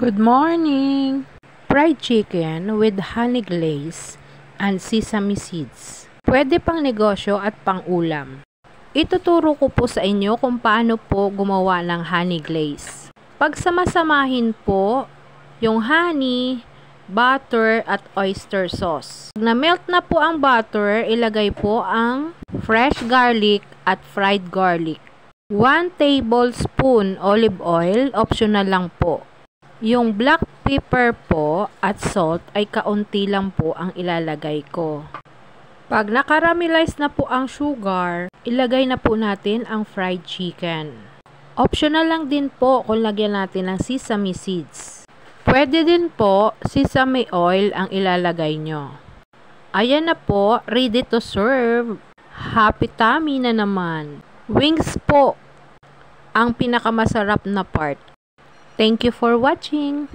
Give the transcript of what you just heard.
Good morning! Fried chicken with honey glaze and sesame seeds. Pwede pang negosyo at pang ulam. Ituturo ko po sa inyo kung paano po gumawa ng honey glaze. Pagsamasamahin po yung honey, butter at oyster sauce. Pag na-melt na po ang butter, ilagay po ang fresh garlic at fried garlic. 1 tablespoon olive oil, optional lang po. Yung black pepper po at salt ay kaunti lang po ang ilalagay ko. Pag nakaramelize na po ang sugar, ilagay na po natin ang fried chicken. Optional lang din po kung lagyan natin ng sesame seeds. Pwede din po sesame oil ang ilalagay nyo. Ayan na po, ready to serve. Happy tummy na naman. Wings po ang pinakamasarap na part. Thank you for watching.